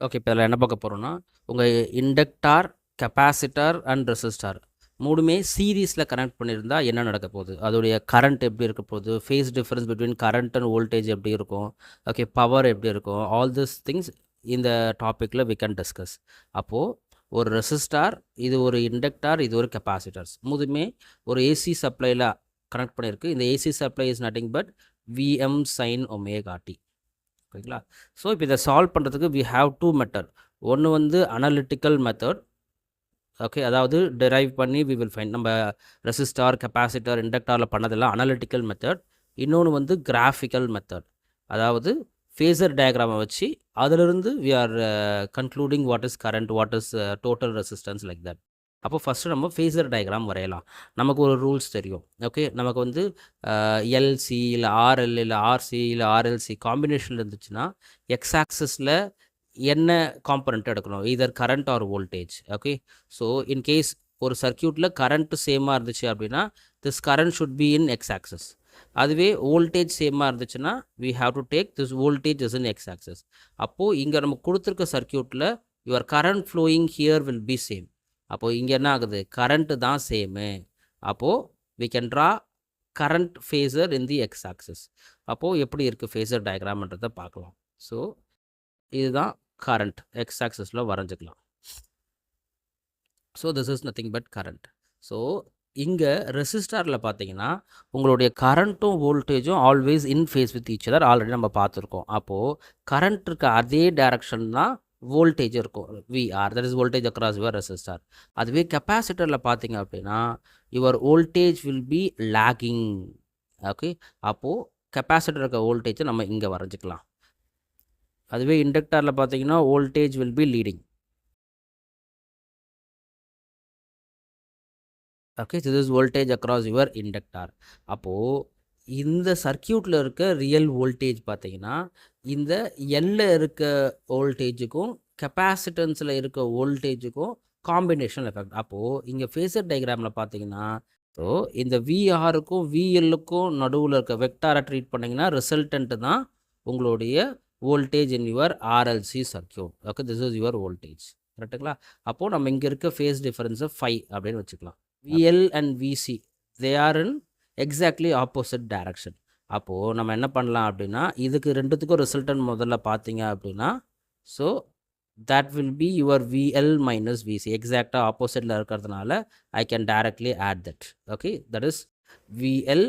Okay. இப்போ இதில் என்ன பார்க்க போகிறோம்னா, உங்கள் இண்டக்டார், கெப்பாசிட்டர் அண்ட் ரெசிஸ்டார் மூணுமே சீரீஸில் கனெக்ட் பண்ணியிருந்தா என்ன நடக்க போகுது, அதோடைய கரண்ட் எப்படி இருக்க போகுது, face difference between current and voltage எப்படி இருக்கும், ஓகே, பவர் எப்படி இருக்கும், ஆல் திஸ் திங்ஸ் இந்த டாப்பிக்கில் வி கேன் டிஸ்கஸ். அப்போது ஒரு ரெசிஸ்டார், இது ஒரு இண்டக்டார், இது ஒரு கெப்பாசிட்டர்ஸ் மூணுமே ஒரு ஏசி சப்ளையில் கனெக்ட் பண்ணியிருக்கு. இந்த AC supply is nothing but VM sine omega t. ஓகேங்களா? ஸோ இப்போ இதை சால்வ் பண்ணுறதுக்கு வி ஹாவ் டூ மெத்தட். ஒன்று வந்து அனலிட்டிக்கல் மெத்தட், ஓகே, அதாவது டெரைவ் பண்ணி வி வில் ஃபைண்ட். நம்ம ரெசிஸ்டார், கெப்பாசிட்டர், இண்டக்டாரில் பண்ணதெல்லாம் அனலிட்டிக்கல் மெத்தட். இன்னொன்று வந்து கிராஃபிக்கல் மெத்தட், அதாவது ஃபேஸர் டயக்ராமை வச்சு அதிலிருந்து we are concluding what is current, what is total resistance, like that. அப்போ ஃபஸ்ட்டு நம்ம ஃபேஸர் டயக்ராம் வரையலாம். நமக்கு ஒரு ரூல்ஸ் தெரியும். ஓகே, நமக்கு வந்து எல்சி இல்லை ஆர்எல் இல்லை ஆர்சி இல்லை ஆர்எல்சி காம்பினேஷனில் இருந்துச்சுன்னா எக்ஸ் ஆக்சஸில் என்ன காம்பனண்ட் எடுக்கணும், either current or voltage. Okay, so in case ஒரு சர்க்கியூட்டில் கரண்ட் சேமாக இருந்துச்சு அப்படின்னா this current should be in X axis. அதுவே வோல்டேஜ் சேமாக இருந்துச்சுன்னா we have to take this voltage is in X axis. அப்போது இங்கே நம்ம கொடுத்துருக்க சர்க்கியூட்டில் your current flowing here will be same. அப்போது இங்கே என்ன ஆகுது, கரண்ட்டு தான் சேமு. அப்போது we can draw current phasor in the X axis. அப்போது எப்படி இருக்குது ஃபேஸர் டயக்ராம்ன்றதை பார்க்கலாம். ஸோ இதுதான் கரண்ட், எக்ஸ் ஆக்சஸில் வரைஞ்சிக்கலாம். So this is nothing but current. So இங்கே ரெசிஸ்டாரில் பார்த்தீங்கன்னா உங்களுடைய கரண்ட்டும் வோல்டேஜும் always in phase with each other already நம்ம பார்த்துருக்கோம். அப்போது கரண்ட் இருக்க அதே டைரக்ஷன் தான் வோல்டேஜ் இருக்கும், VR, that is voltage across your resistor. அதுவே கெப்பாசிட்டரில் பார்த்தீங்க அப்படின்னா your voltage will be lagging. Okay, அப்போது கெப்பாசிட்டர் இருக்க வோல்டேஜை நம்ம இங்கே வரைஞ்சிக்கலாம். அதுவே இண்டக்டாரில் பார்த்தீங்கன்னா voltage will be leading. Okay, this is voltage across your inductor. அப்போது இந்த சர்க்கியூட்டில் இருக்க ரியல் வோல்டேஜ் பார்த்தீங்கன்னா இந்த எல்ல இருக்க வோல்டேஜுக்கும் கெப்பாசிட்டன்ஸில் இருக்க வோல்டேஜுக்கும் காம்பினேஷன் எஃபெக்ட். அப்போது இங்கே ஃபேஸர் டயக்ராமில் பார்த்தீங்கன்னா ஸோ இந்த விஆருக்கும் விஎல்லுக்கும் நடுவில் இருக்க வெக்டாரை ட்ரீட் பண்ணிங்கன்னா ரிசல்டன்ட்டு தான் உங்களுடைய voltage in your RLC circuit. Okay, this is your voltage. கரெக்டுங்களா? அப்போது நம்ம இங்கே இருக்க ஃபேஸ் டிஃபரன்ஸை 5 அப்படின்னு வச்சுக்கலாம். VL and VC they are in exactly opposite direction. அப்போது நம்ம என்ன பண்ணலாம் அப்படின்னா இதுக்கு ரெண்டுத்துக்கும் ரிசல்டன் முதல்ல பார்த்தீங்க அப்படின்னா so that will be your VL minus VC. எக்ஸாக்டாக ஆப்போசிட்டில் இருக்கிறதுனால I can directly add that. Okay, that is VL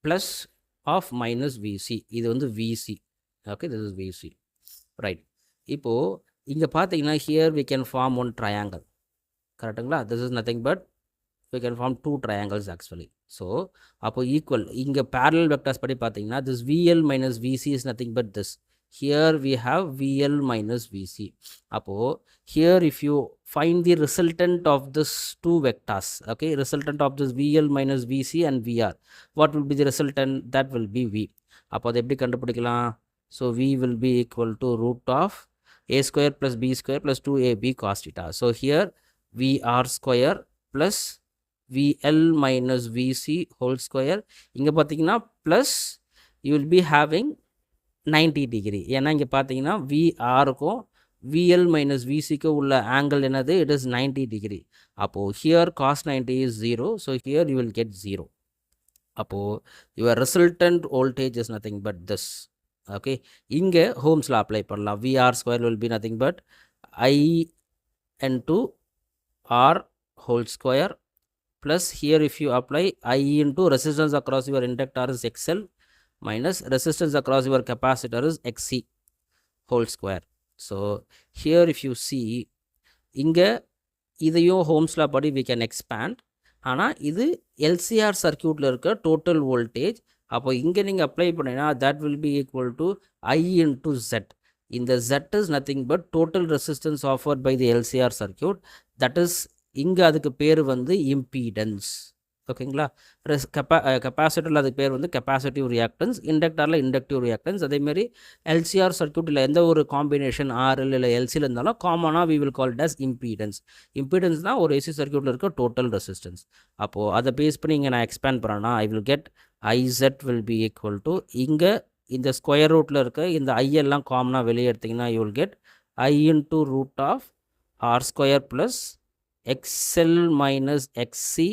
plus of minus VC. இது வந்து VC. Okay, this is VC, right. இப்போது இங்கே பார்த்தீங்கன்னா here we can form one triangle. கரெக்டுங்களா? This is nothing but we can form two triangles actually. So அப்போ equal இங்கே parallel vectors படி பார்த்தீங்கன்னா this VL minus VC is nothing but this. Here we have VL minus VC. அப்போது here if you find the resultant of this two vectors, okay, resultant of this VL minus VC and VR, what will be the resultant? That will be V. அப்போ அதை எப்படி கண்டுபிடிக்கலாம்? So V will be equal to root of A square plus B square plus 2AB cos theta. So here VR square plus VL minus VC whole square. இங்கே பார்த்தீங்கன்னா plus you will be having 90 degree. ஏன்னா இங்கே பார்த்தீங்கன்னா விஆருக்கும் VL minus விசிக்கும் உள்ள angle என்னது, it is 90 degree. அப்போது here cos 90 is 0. So here you will get 0. அப்போது your resultant voltage is nothing but this. Okay, இங்கே ஹோம்ஸில் அப்ளை பண்ணலாம். VR square will be nothing but I into R whole square plus here if you apply I into resistance across your inductor is XL minus resistance across your capacitor is XC whole square. So here if you see இங்கே இதையும் ஹோம்ஸ்லா படி we can expand. ஆனால் இது LCR சர்க்கியூட்டில் இருக்க total voltage. அப்போ இங்கே நீங்கள் apply பண்ணிங்கன்னா that will be equal to I into Z. இந்த Z is nothing but total resistance offered by the LCR circuit. That is இங்கே அதுக்கு பேர் வந்து இம்பீடன்ஸ். ஓகேங்களா? கெப்பாசிட்டரில் அதுக்கு பேர் வந்து கெப்பாசிட்டிவ் ரியாக்டன்ஸ், இண்டக்டரில் இண்டக்டிவ் ரியாக்டன்ஸ். அதேமாரி எல்சிஆர் சர்க்கியூட்டில் எந்த ஒரு காம்பினேஷன் ஆர்எல் இல்லை எல்சியில் இருந்தாலும் காமனாக we will call it as impedance. Impedance தான் ஒரு ஏசி சர்க்கியூட்டில் இருக்க டோட்டல் ரெசிஸ்டன்ஸ். அப்போது அதை பேஸ் பண்ணி இங்கே நான் எக்ஸ்பேண்ட் பண்ணேன்னா ஐ will get ICET will be equal to இங்கே இந்த ஸ்கொயர் ரூட்டில் இருக்க இந்த ஐ எல்லாம் காமனாக வெளியே எடுத்திங்கன்னா you will get I into root of R square plus XL minus XC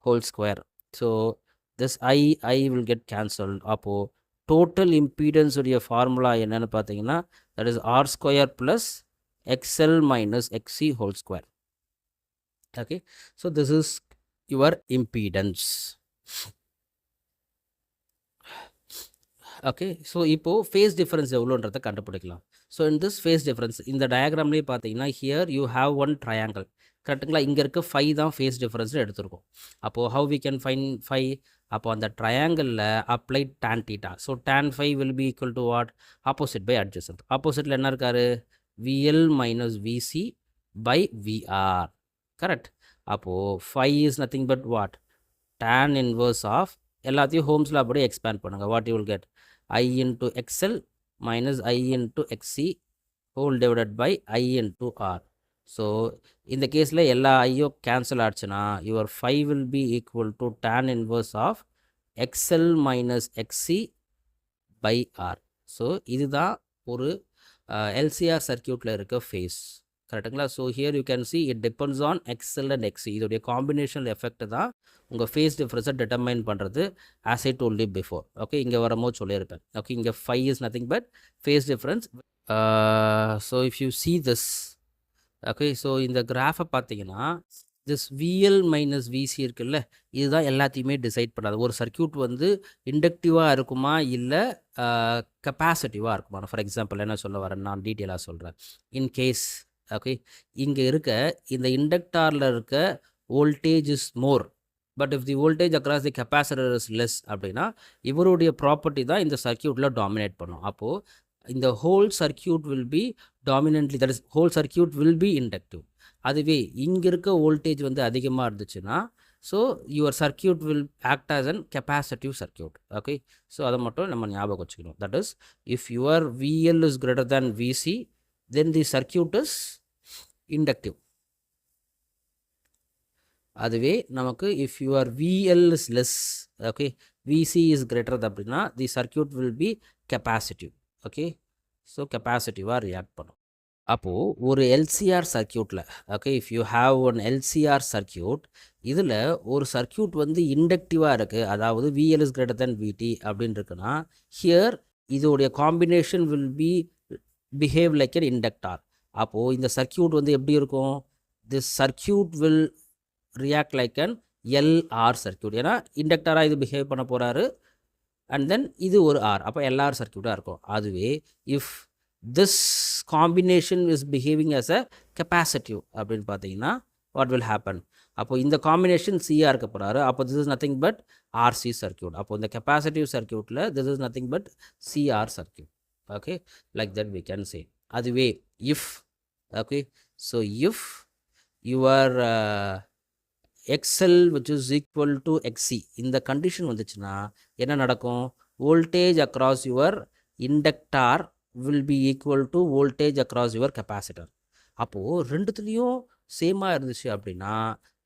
whole square. So this I will get cancel. அப்போது டோட்டல் இம்பீடன்ஸ் உடைய ஃபார்முலா என்னென்னு பார்த்தீங்கன்னா that is R square plus XL minus XC whole square. Okay, so this is your impedance. Okay, so இப்போது phase difference எவ்வளோன்றதை கண்டுபிடிக்கலாம். So in this phase difference இந்த டயக்ராம்லேயே பார்த்தீங்கன்னா here you have one triangle. கரெக்டுங்களா? இங்கே இருக்க 5 தான் ஃபேஸ் டிஃபரன்ஸ்னு எடுத்துருக்கோம். அப்போது ஹவு வி கேன் ஃபைன் 5? அப்போ அந்த ட்ரையாங்கிளில் apply tan theta. So tan 5 will be equal to what? Opposite by adjacent. ஆப்போசிட்டில் என்ன இருக்காரு? VL minus VC by VR. Correct. அப்போது 5 is nothing but what? tan inverse of எல்லாத்தையும் ஹோம்ஸில் அப்படியே எக்ஸ்பேண்ட் பண்ணுங்கள். What you will get? I into XL minus I into XC whole divided by I into R. So இந்த கேஸில் எல்லா ஐயும் cancel ஆச்சுன்னா your 5 will be equal to tan inverse of XL minus XC by R. So இதுதான் ஒரு LCR சர்க்கியூட்டில் இருக்க face. கரெக்டுங்களா? So here you can see it depends on XL and XE. இதோடைய காம்பினேஷன் எஃபெக்ட் தான் உங்கள் ஃபேஸ் டிஃப்ரென்ஸை டிட்டர்மைன் பண்ணுறது. As I told you before. Okay, இங்கே வரும்போது சொல்லியிருப்பேன். ஓகே, இங்கே 5 is nothing but phase difference. So if you see this, okay, so இந்த கிராஃபை பார்த்தீங்கன்னா திஸ் VL மைனஸ் VC இருக்குல்ல, இதுதான் எல்லாத்தையுமே டிசைட் பண்ணாது. ஒரு சர்க்கியூட் வந்து இண்டக்டிவாக இருக்குமா இல்லை கெப்பாசிட்டிவாக இருக்குமா? ஃபார் எக்ஸாம்பிள் என்ன சொல்ல வரேன் நான் டீட்டெயிலாக சொல்கிறேன். இன் கேஸ் ஓகே, இங்கே இருக்க இந்த இண்டக்டாரில் இருக்க voltage is more but if the voltage across the capacitor is less அப்படின்னா இவருடைய ப்ராப்பர்ட்டி தான் இந்த சர்க்கியூட்டில் டாமினேட் பண்ணும். அப்போது இந்த whole circuit will be dominantly, that is whole circuit will be inductive. அதுவே இங்கே இருக்க வோல்டேஜ் வந்து அதிகமாக இருந்துச்சுன்னா so your circuit will act as an capacitive circuit. Okay, so அதை மட்டும் நம்ம ஞாபகம் வச்சுக்கணும். That is if your VL is greater than VC then the circuit is inductive. அதுவே நமக்கு if your VL is less, okay, VC is greater அப்படின்னா the circuit will be capacitive. okay, so capacitive react பண்ணும். அப்போது ஒரு LCR சர்க்கியூட்டில் okay, if you have one LCR circuit, இதில் ஒரு circuit வந்து இண்டக்டிவாக இருக்குது, அதாவது VL is greater than VT அப்படின்னு இருக்குன்னா ஹியர் இதோடைய combination will be behave like an inductor. அப்போது இந்த சர்க்கியூட் வந்து எப்படி இருக்கும்? This circuit will react like an LR circuit. ஏன்னா இண்டக்டராக இது பிஹேவ் பண்ண போகிறாரு அண்ட் தென் இது ஒரு R, அப்போ LR சர்க்கியூட்டாக இருக்கும். அதுவே if this combination is behaving as a capacitive அப்படின்னு பார்த்தீங்கன்னா வாட் வில் ஹேப்பன்? அப்போது இந்த காம்பினேஷன் சியாக இருக்க போகிறாரு. அப்போ this is nothing but RC circuit. அப்போது இந்த கெப்பாசிட்டிவ் சர்க்கியூட்டில் this is nothing but CR circuit. okay, like that we can say. அதுவே if, okay, so if your XL which is equal to XC இந்த condition வந்துச்சுன்னா என்ன நடக்கும்? voltage across your inductor will be equal to voltage across your capacitor. அப்போது ரெண்டுத்துலேயும் சேமாக இருந்துச்சு அப்படின்னா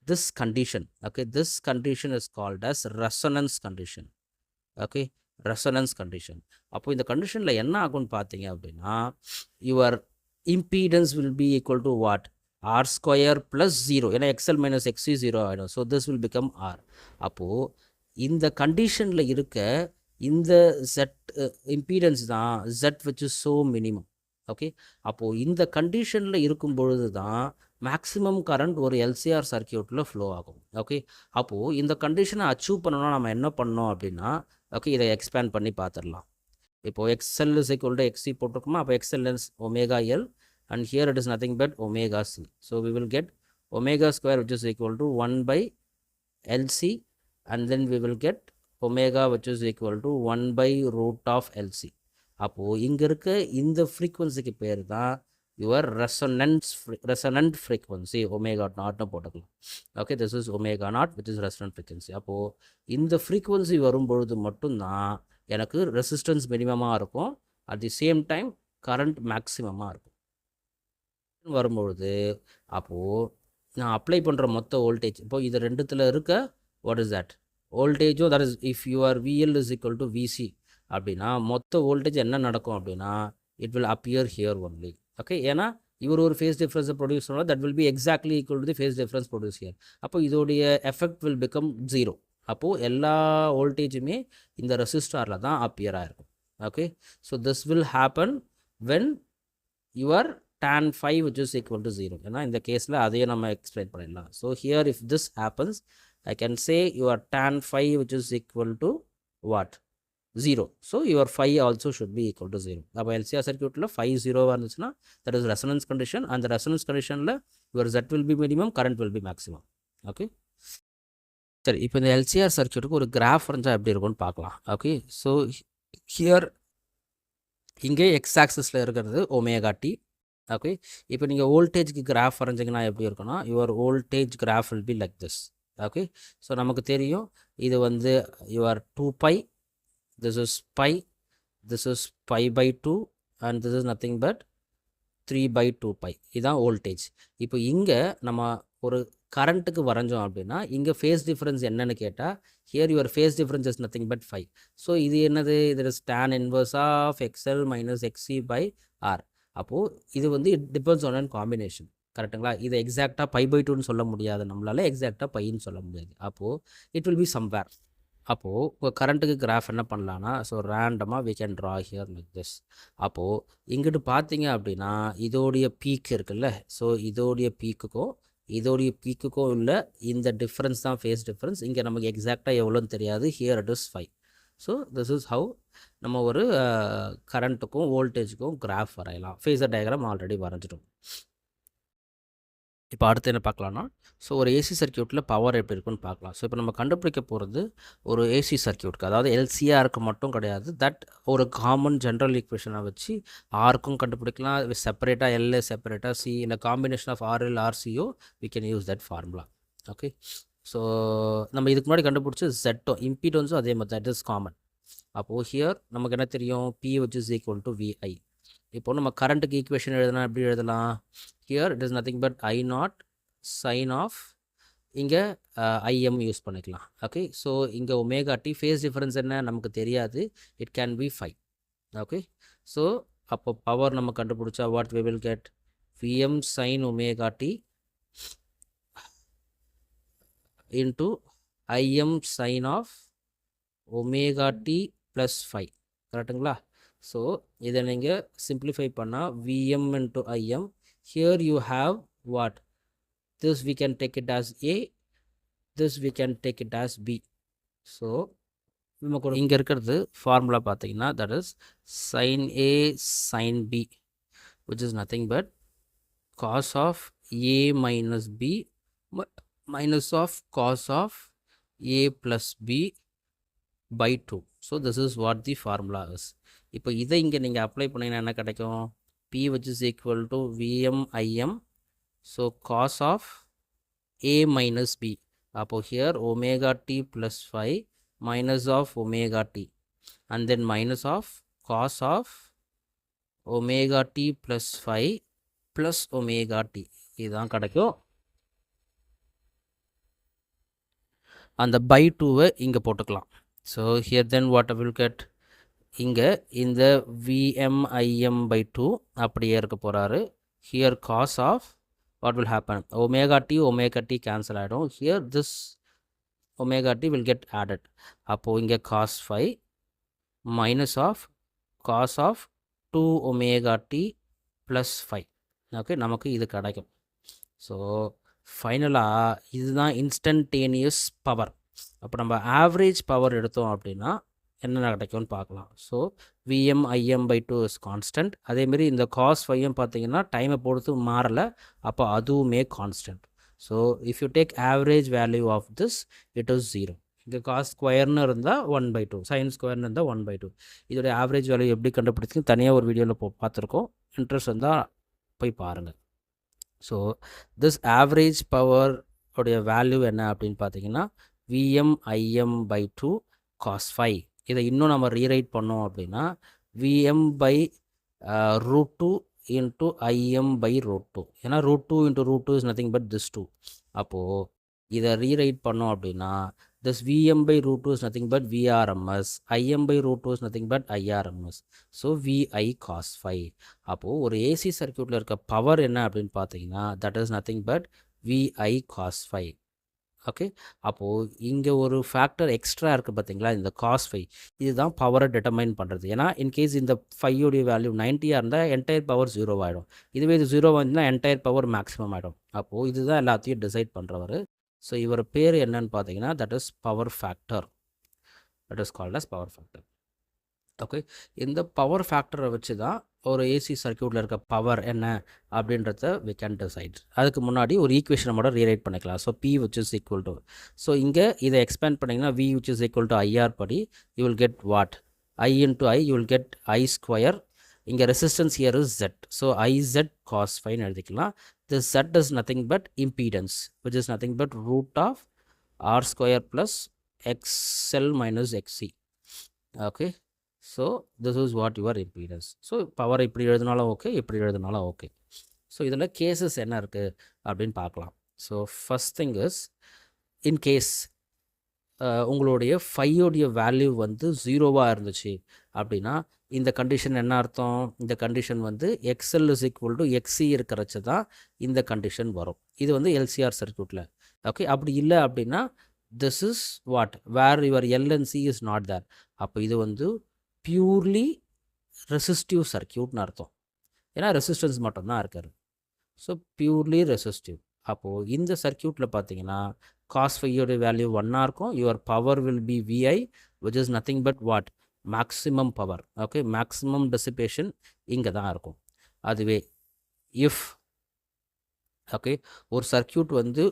this condition, okay, this condition is called as resonance condition. okay, resonance condition. அப்போ இந்த கண்டிஷனில் என்ன ஆகும்னு பார்த்தீங்க அப்படின்னா your impedance will be equal to what? R square plus 0. ஏன்னா XL மைனஸ் XC 0 ஆகிடும். So this will become R. அப்போது இந்த கண்டிஷனில் இருக்க இந்த Z இம்பீடன்ஸ் தான் Z which is so minimum. Okay, அப்போது இந்த கண்டிஷனில் இருக்கும் பொழுது தான் மேக்ஸிமம் கரண்ட் ஒரு LCR சர்க்கியூட்டில் ஃப்ளோ ஆகும். ஓகே, அப்போது இந்த கண்டிஷனை அச்சீவ் பண்ணணும்னா நம்ம என்ன பண்ணோம் அப்படின்னா ஓகே, இதை எக்ஸ்பேண்ட் பண்ணி பார்த்துடலாம். இப்போது XL is equal to XC போட்டிருக்குமா? அப்போ XL is omega L and here it is nothing but omega C. So we will get omega square which is equal to 1 by LC and then we will get omega which is equal to 1 by root of LC. அப்போது இங்கே இருக்க இந்த ஃப்ரீக்வன்சிக்கு பேர் தான் your resonant frequency omega நாட்னு போட்டுக்கலாம். Okay, this is omega naught which is resonant frequency. அப்போது இந்த ஃப்ரீக்வன்சி வரும்பொழுது மட்டும்தான் எனக்கு ரெசிஸ்டன்ஸ் மினிமமாக இருக்கும், at the same time current மேக்ஸிமமாக இருக்கும். வரும்பொழுது அப்போது நான் அப்ளை பண்ணுற மொத்த வோல்டேஜ் இப்போது இது ரெண்டுத்தில் இருக்க வாட் இஸ் தட் வோல்டேஜும், that is if your VL is equal to VC அப்படின்னா மொத்த வோல்டேஜ் என்ன நடக்கும் அப்படின்னா it will appear here only. Okay, ஏன்னா இவர் ஒரு ஃபேஸ் டிஃப்ரென்ஸை ப்ரொடியூஸ் பண்ணால் that will be exactly equal to the phase difference produce here. அப்போ இதோடைய எஃபெக்ட் வில் பிகம் 0. அப்போது எல்லா வோல்டேஜுமே இந்த ரெசிஸ்டாரில் தான் அப்பியர் ஆகிருக்கும். Okay, so this will happen when your tan phi which is equal to 0. ஏன்னா இந்த கேஸில் அதையும் நம்ம எக்ஸ்பிளைன் பண்ணிடலாம். So here if this happens I can say your tan phi which is equal to what? 0. So your phi also should be equal to 0. அப்போ LCR சர்க்யூட்டில் phi 0 இருந்துச்சுன்னா that is resonance condition. அந்த resonance conditionல your Z will be minimum, current will be maximum. Okay, சரி, இப்போ இந்த LCR சர்க்யூட்டுக்கு ஒரு graph வரைஞ்சால் எப்படி இருக்கும்னு பார்க்கலாம். ஓகே, ஸோ ஹியர் இங்கே எக்ஸ் ஆக்சிஸில் இருக்கிறது ஒமேகா டி. ஓகே, இப்போ நீங்கள் வோல்டேஜ்க்கு கிராஃப் வரைஞ்சிங்கன்னா எப்படி இருக்குன்னா your voltage graph will be like this. Okay, so நமக்கு தெரியும் இது வந்து your 2 pi, this is pi, this is pi by 2 and this is nothing but 3 by 2 pi. இதுதான் வோல்டேஜ். இப்போ இங்கே நம்ம ஒரு கரண்ட்டுக்கு வரைஞ்சோம் அப்படின்னா இங்கே ஃபேஸ் டிஃப்ரென்ஸ் என்னன்னு கேட்டால் here your phase difference is nothing but 5. So இது என்னது, இது is tan inverse of XL minus XC by R. அப்போது இது வந்து it depends on an combination. கரெக்டுங்களா? இதை எக்ஸாக்டாக பை பை 2ன்னு சொல்ல முடியாது, நம்மளால் எக்ஸாக்டாக பைன்னு சொல்ல முடியாது. அப்போது இட் வில் பி சம்வேர். அப்போது உங்கள் கரண்ட்டுக்கு கிராஃப் என்ன பண்ணலான்னா ஸோ ரேண்டமாக we can draw here like this. அப்போது இங்கிட்டு பார்த்தீங்க அப்படின்னா இதோடைய பீக் இருக்குல்ல, ஸோ இதோடைய பீக்குக்கும் இல்லை இந்த டிஃப்ரென்ஸ் தான் ஃபேஸ் டிஃப்ரென்ஸ். இங்கே நமக்கு எக்ஸாக்டாக எவ்வளோன்னு தெரியாது. Here it is 5. So this is how நம்ம ஒரு கரண்ட்டுக்கும் வோல்டேஜுக்கும் கிராஃப் வரையலாம். ஃபேஸர் டயக்ராம் ஆல்ரெடி வரைஞ்சிட்டோம். இப்போ அடுத்து என்ன பார்க்கலான்னா ஸோ ஒரு ஏசி சர்க்யூட்டில் பவர் எப்படி இருக்குன்னு பார்க்கலாம். ஸோ இப்போ நம்ம கண்டுபிடிக்க போகிறது ஒரு ஏசி சர்க்யூட்டுக்கு, அதாவது எல்சிஆருக்கு மட்டும் கிடையாது. தட் ஒரு காமன் ஜென்ரல் ஈக்குவேஷனை வச்சு ஆருக்கும் கண்டுபிடிக்கலாம், செப்பரேட்டாக எல் செப்பரேட்டாக சி, இல்லை காம்பினேஷன் ஆஃப் ஆர்எல் ஆர்சிஓ we can use that formula. Okay, so நம்ம இதுக்கு முன்னாடி கண்டுபிடிச்சி ஜெட்டோ இம்பீடன்ஸும் அதே மாதிரி தட் இஸ் காமன். அப்போது ஹியர் நமக்கு என்ன தெரியும், P which is equal to VI. இப்போது நம்ம கரண்ட்டுக்கு ஈக்குவேஷன் எழுதுனா எப்படி எழுதலாம், here it is nothing but I0 sine of, இங்கே IM யூஸ் பண்ணிக்கலாம். ஓகே, ஸோ இங்கே ஒமேகா டி ஃபேஸ் டிஃபரன்ஸ் என்ன நமக்கு தெரியாது, it can be 5. Okay, so அப்போ பவர் நம்ம கண்டுபிடிச்சா what we will get, VM sine omega t into IM sine of omega t plus 5. கரெக்டுங்களா? ஸோ இதை நீங்கள் சிம்பிளிஃபை பண்ணால் VM into IM, here you have what, this we can take it as A, this we can take it as B. So நமக்கு இங்கே இருக்கிறது formula பார்த்தீங்கன்னா that is sin A sin B which is nothing but cos of A minus B minus of cos of A plus B by 2. So this is what the formula is. இப்போ இதை இங்கே நீங்கள் apply பண்ணிங்கன்னா என்ன கிடைக்கும், P which is equal to VM IM, so cos of A minus B. அப்போ here omega t plus 5 minus of omega t and then minus of cos of omega t plus 5 plus omega t. இதுதான் கிடைக்கும். அந்த by 2வை இங்கே போட்டுக்கலாம். So here then what I will get, இங்கே இந்த VMIM by 2 அப்படியே இருக்க போகிறாரு. Here cos of what will happen, omega t cancel ஆகிடும். Here this omega t will get added. அப்போது இங்கே cos 5 minus of cos of 2 omega t plus 5. Okay, நமக்கு இது கிடைக்கும். ஸோ ஃபைனலாக இதுதான் இன்ஸ்டன்டேனியஸ் பவர். அப்போ நம்ம ஆவரேஜ் பவர் எடுத்தோம் அப்படின்னா என்ன கிடைக்கும்னு பார்க்கலாம். So VMIM by 2 is constant. அதேமாரி இந்த cos 5 பார்த்தீங்கன்னா டைமை பொறுத்து மாறலை, அப்போ அதுவுமே constant. So if you take average value of this it is 0. இங்கே cos ஸ்கொயர்னு இருந்தால் 1/2, sin ஸ்கொயர்னு இருந்தால் 1/2. இதோடைய ஆவரேஜ் வேல்யூ எப்படி கண்டுபிடிச்சிங்க தனியாக ஒரு வீடியோவில் பார்த்துருக்கோம், இன்ட்ரெஸ்ட் இருந்தால் போய் பாருங்கள். ஸோ திஸ் ஆவரேஜ் பவர் உடைய வேல்யூ என்ன அப்படின்னு பார்த்தீங்கன்னா VMIM by 2 cos 5. இதை இன்னும் நம்ம ரீரைட் பண்ணோம் அப்படின்னா VM by √2 into IM by √2. ஏன்னா √2 into √2 is nothing but this 2. அப்போது இதை ரீரைட் பண்ணோம் அப்படின்னா this Vm by root 2 is nothing but Vrms, Im by root 2 is nothing but Irms. So Vi cos phi. அப்போது ஒரு AC சர்க்யூட்டில் இருக்க power என்ன அப்படின்னு பார்த்தீங்கன்னா that is nothing but Vi cos phi. Okay, அப்போது இங்கே ஒரு ஃபேக்டர் எக்ஸ்ட்ரா இருக்குது பார்த்தீங்களா, இந்த காஸ் ஃபை. இதுதான் பவரை டிட்டர்மைன் பண்ணுறது. ஏன்னா இன்கேஸ் இந்த ஃபையோடைய வேல்யூ 90 இருந்தால் என்டையர் பவர் 0 ஆகிடும். இதுவே இது 0 வந்துன்னா என்டையர் பவர் மேக்ஸிமம் ஆகிடும். அப்போது இதுதான் எல்லாத்தையும் டிசைட் பண்ணுறவர். ஸோ இவர் பேர் என்னன்னு பார்த்தீங்கன்னா that is power factor. That is called as power factor. Okay, இந்த பவர் ஃபேக்டரை வச்சு தான் ஒரு ஏசி சர்க்யூட்டில் இருக்க பவர் என்ன அப்படின்றத we can decide. அதுக்கு முன்னாடி ஒரு ஈக்குவேஷனை மட்டும் ரீரைட் பண்ணிக்கலாம். So P which is equal to, so இங்கே இதை எக்ஸ்பேண்ட் பண்ணிங்கன்னா V which is equal to IR படி you will get what? I into I you will get I square. இங்கே resistance here is Z. So IZ cos phi எழுதிக்கலாம். This Z is nothing but impedance which is nothing but root of R square plus XL minus XC. Okay. So this is what your impedance. So power இப்படி எழுதினாலும் okay, இப்படி எழுதினாலும் okay. So இதில் cases என்ன இருக்குது அப்படின்னு பார்க்கலாம். So first thing is in case உங்களுடைய ஃபையோடைய வேல்யூ வந்து 0வாக இருந்துச்சு அப்படின்னா இந்த கண்டிஷன் என்ன அர்த்தம்? இந்த கண்டிஷன் வந்து XL is equal to XC இருக்கிறச்சு தான் இந்த கண்டிஷன் வரும். இது வந்து LCR சர்க்யூட்டில். ஓகே, அப்படி இல்லை அப்படின்னா this is what where your L and C is not there. அப்போ இது வந்து பியூர்லி ரெசிஸ்டிவ் சர்க்யூட்னு அர்த்தம். ஏன்னா ரெசிஸ்டன்ஸ் மட்டும்தான் இருக்காரு. So purely resistive. அப்போது இந்த சர்க்யூட்டில் பார்த்தீங்கன்னா காஸ் ஃபையோடைய வேல்யூ 1ஆக இருக்கும். Your power will be VI which is nothing but what? Maximum power. Okay, maximum dissipation இங்கே தான் இருக்கும். அதுவே இஃப் ஓகே ஒரு சர்க்யூட் வந்து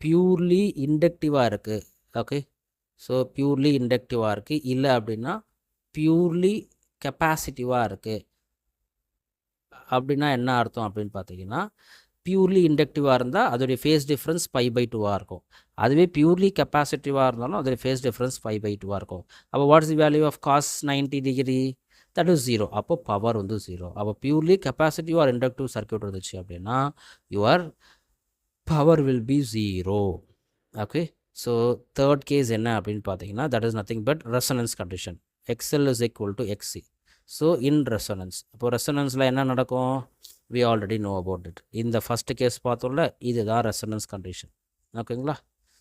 பியூர்லி இண்டக்டிவாக இருக்குது. ஓகே, ஸோ பியூர்லி இண்டக்டிவாக இருக்குது, இல்லை அப்படின்னா பியூர்லி கெப்பாசிட்டிவாக இருக்குது அப்படின்னா என்ன அர்த்தம் அப்படின்னு பார்த்தீங்கன்னா பியூர்லி இண்டக்டிவாக இருந்தால் அதோடைய ஃபேஸ் டிஃப்ரென்ஸ் 5/2 இருக்கும். அதுவே பியூர்லி கெப்பாசிட்டிவாக இருந்தாலும் அதோடைய ஃபேஸ் டிஃப்ரென்ஸ் 5/2 இருக்கும். அப்போ what is the value of cos 90 degree? That is 0. அப்போ பவர் வந்து 0. அப்போ purely capacitive or inductive circuit இருந்துச்சு அப்படின்னா your power will be 0. Okay, so third case என்ன அப்படின்னு பார்த்தீங்கன்னா that is nothing but resonance condition. XL is equal to XC. So in resonance. அப்போ ரெசனன்ஸில் என்ன நடக்கும்? We already know about it. இந்த first case பார்த்தோம்ல, இதுதான் ரெசனன்ஸ் கண்டிஷன். ஓகேங்களா?